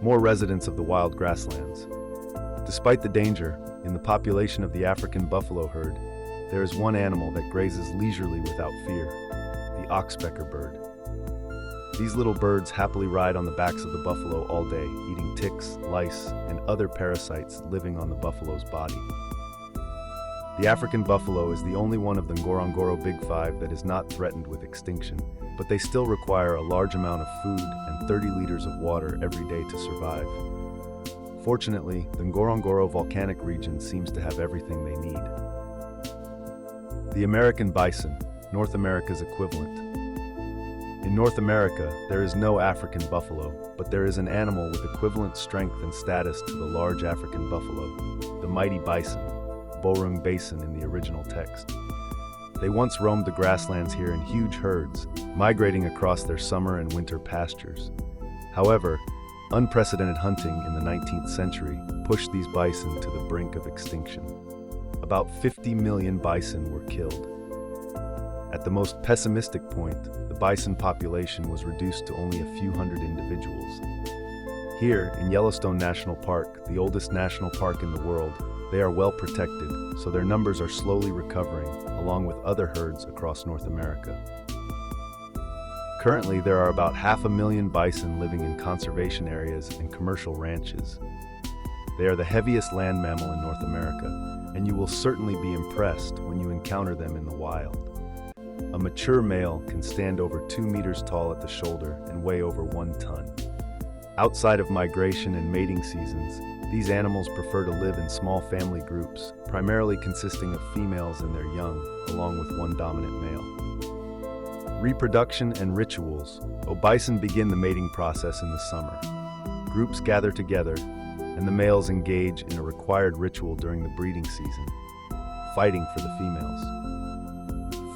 more residents of the wild grasslands. Despite the danger, in the population of the African buffalo herd, there is one animal that grazes leisurely without fear, the oxpecker bird. These little birds happily ride on the backs of the buffalo all day, eating ticks, lice, and other parasites living on the buffalo's body. The African buffalo is the only one of the Ngorongoro Big Five that is not threatened with extinction, but they still require a large amount of food and 30 liters of water every day to survive. Fortunately, the Ngorongoro volcanic region seems to have everything they need. The American bison, North America's equivalent. In North America, there is no African buffalo, but there is an animal with equivalent strength and status to the large African buffalo, the mighty bison, Borung Basin in the original text. They once roamed the grasslands here in huge herds, migrating across their summer and winter pastures. However, unprecedented hunting in the 19th century pushed these bison to the brink of extinction. About 50 million bison were killed. At the most pessimistic point, the bison population was reduced to only a few hundred individuals. Here, in Yellowstone National Park, the oldest national park in the world, they are well protected, so their numbers are slowly recovering, along with other herds across North America. Currently, there are about 500,000 bison living in conservation areas and commercial ranches. They are the heaviest land mammal in North America, and you will certainly be impressed when you encounter them in the wild. A mature male can stand over 2 meters tall at the shoulder and weigh over 1 ton. Outside of migration and mating seasons, these animals prefer to live in small family groups, primarily consisting of females and their young, along with one dominant male. Reproduction and rituals. Bison begin the mating process in the summer. Groups gather together, and the males engage in a required ritual during the breeding season, fighting for the females.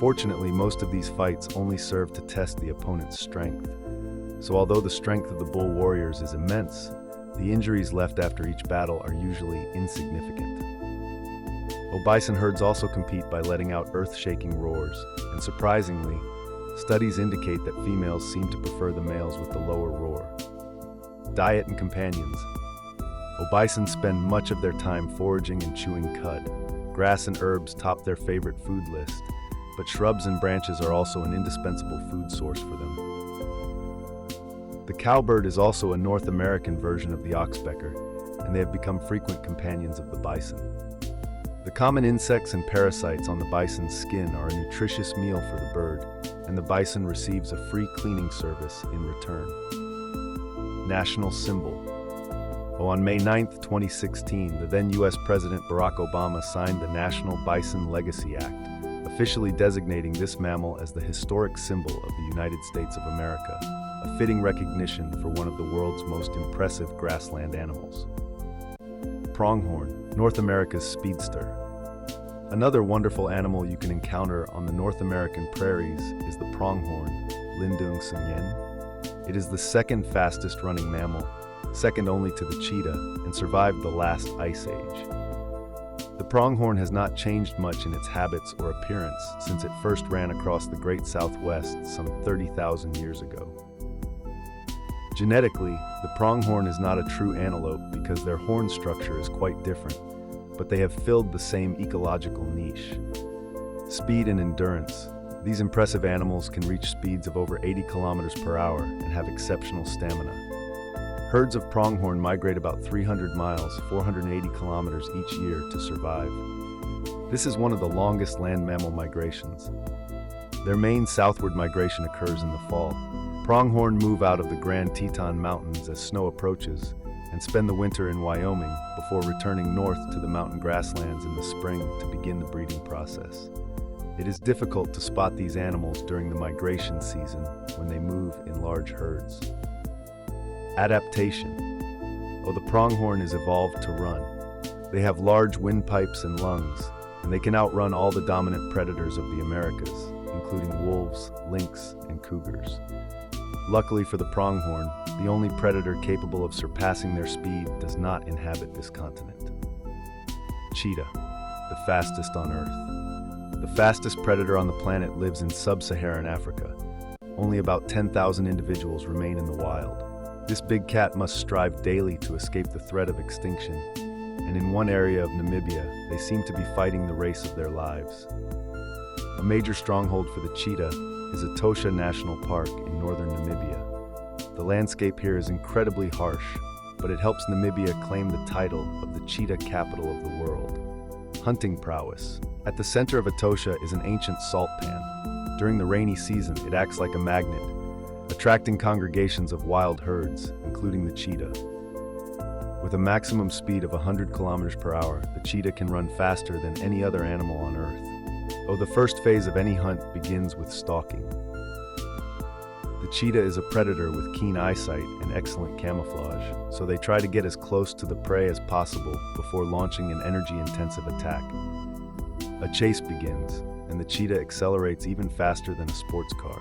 Fortunately, most of these fights only serve to test the opponent's strength. So although the strength of the bull warriors is immense, the injuries left after each battle are usually insignificant. Bison herds also compete by letting out earth-shaking roars, and surprisingly, studies indicate that females seem to prefer the males with the lower roar. Diet and companions. Bison spend much of their time foraging and chewing cud. Grass and herbs top their favorite food list, but shrubs and branches are also an indispensable food source for them. The cowbird is also a North American version of the oxpecker, and they have become frequent companions of the bison. The common insects and parasites on the bison's skin are a nutritious meal for the bird, and the bison receives a free cleaning service in return. National symbol. On May 9, 2016, the then U.S. President Barack Obama signed the National Bison Legacy Act, officially designating this mammal as the historic symbol of the United States of America, a fitting recognition for one of the world's most impressive grassland animals. Pronghorn, North America's speedster. Another wonderful animal you can encounter on the North American prairies is the pronghorn, Lindung Sunyen. It is the second fastest running mammal, second only to the cheetah, and survived the last ice age. The pronghorn has not changed much in its habits or appearance since it first ran across the Great Southwest some 30,000 years ago. Genetically, the pronghorn is not a true antelope because their horn structure is quite different, but they have filled the same ecological niche. Speed and endurance. These impressive animals can reach speeds of over 80 kilometers per hour and have exceptional stamina. Herds of pronghorn migrate about 300 miles, 480 kilometers each year to survive. This is one of the longest land mammal migrations. Their main southward migration occurs in the fall. Pronghorn move out of the Grand Teton Mountains as snow approaches and spend the winter in Wyoming before returning north to the mountain grasslands in the spring to begin the breeding process. It is difficult to spot these animals during the migration season when they move in large herds. Adaptation. The pronghorn is evolved to run. They have large windpipes and lungs, and they can outrun all the dominant predators of the Americas, including wolves, lynx, and cougars. Luckily for the pronghorn, the only predator capable of surpassing their speed does not inhabit this continent. Cheetah, the fastest on Earth. The fastest predator on the planet lives in sub-Saharan Africa. Only about 10,000 individuals remain in the wild. This big cat must strive daily to escape the threat of extinction, and in one area of Namibia, they seem to be fighting the race of their lives. A major stronghold for the cheetah is Etosha National Park in northern Namibia. The landscape here is incredibly harsh, but it helps Namibia claim the title of the cheetah capital of the world. Hunting prowess. At the center of Etosha is an ancient salt pan. During the rainy season, it acts like a magnet, attracting congregations of wild herds, including the cheetah. With a maximum speed of 100 kilometers per hour, the cheetah can run faster than any other animal on Earth. The first phase of any hunt begins with stalking. The cheetah is a predator with keen eyesight and excellent camouflage, so they try to get as close to the prey as possible before launching an energy-intensive attack. A chase begins, and the cheetah accelerates even faster than a sports car.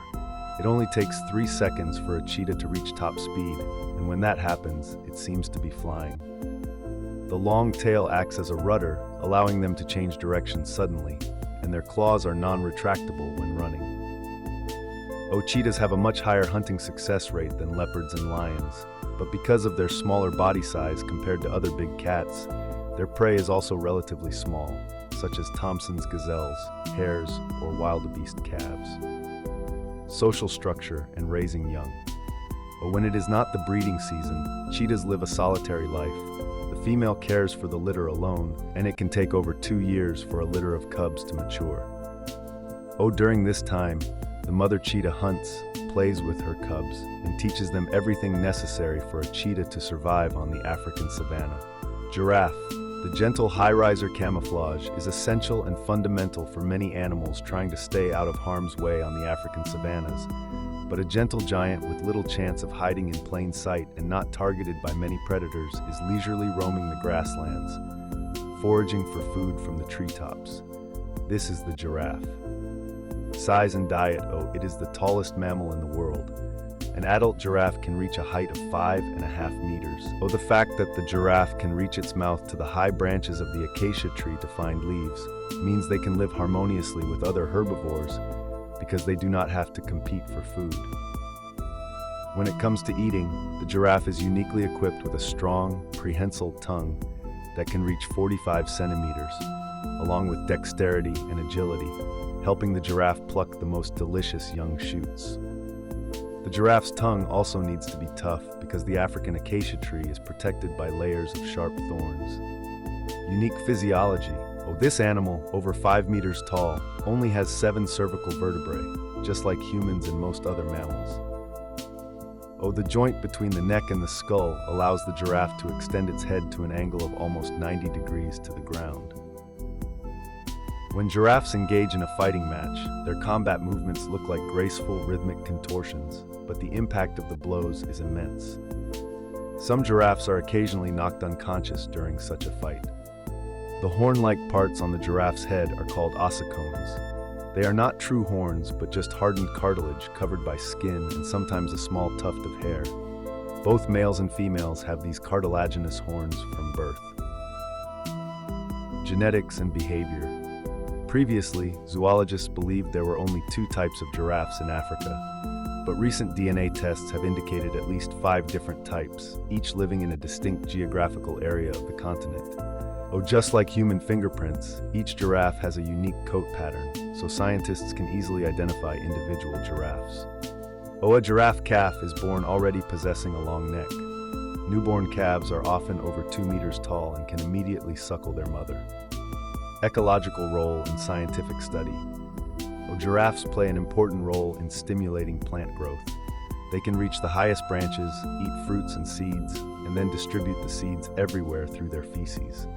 It only takes 3 seconds for a cheetah to reach top speed, and when that happens, it seems to be flying. The long tail acts as a rudder, allowing them to change direction suddenly, and their claws are non-retractable when running. Cheetahs have a much higher hunting success rate than leopards and lions, but because of their smaller body size compared to other big cats, their prey is also relatively small, such as Thompson's gazelles, hares, or wildebeest calves. Social structure and raising young. When it is not the breeding season, cheetahs live a solitary life. The female cares for the litter alone, and it can take over 2 years for a litter of cubs to mature. During this time, the mother cheetah hunts, plays with her cubs, and teaches them everything necessary for a cheetah to survive on the African savanna. Giraffe. The gentle high-riser camouflage is essential and fundamental for many animals trying to stay out of harm's way on the African savannas. But a gentle giant with little chance of hiding in plain sight and not targeted by many predators is leisurely roaming the grasslands, foraging for food from the treetops. This is the giraffe. Size and diet. It is the tallest mammal in the world. An adult giraffe can reach a height of 5.5 meters. The fact that the giraffe can reach its mouth to the high branches of the acacia tree to find leaves means they can live harmoniously with other herbivores because they do not have to compete for food. When it comes to eating, the giraffe is uniquely equipped with a strong, prehensile tongue that can reach 45 centimeters, along with dexterity and agility, helping the giraffe pluck the most delicious young shoots. The giraffe's tongue also needs to be tough because the African acacia tree is protected by layers of sharp thorns. Unique physiology. This animal, over 5 meters tall, only has 7 cervical vertebrae, just like humans and most other mammals. The joint between the neck and the skull allows the giraffe to extend its head to an angle of almost 90 degrees to the ground. When giraffes engage in a fighting match, their combat movements look like graceful, rhythmic contortions, but the impact of the blows is immense. Some giraffes are occasionally knocked unconscious during such a fight. The horn-like parts on the giraffe's head are called ossicones. They are not true horns, but just hardened cartilage covered by skin and sometimes a small tuft of hair. Both males and females have these cartilaginous horns from birth. Genetics and behavior. Previously, zoologists believed there were only 2 types of giraffes in Africa, but recent DNA tests have indicated at least 5 different types, each living in a distinct geographical area of the continent. Just like human fingerprints, each giraffe has a unique coat pattern, so scientists can easily identify individual giraffes. A giraffe calf is born already possessing a long neck. Newborn calves are often over 2 meters tall and can immediately suckle their mother. Ecological role in scientific study. Giraffes play an important role in stimulating plant growth. They can reach the highest branches, eat fruits and seeds, and then distribute the seeds everywhere through their feces.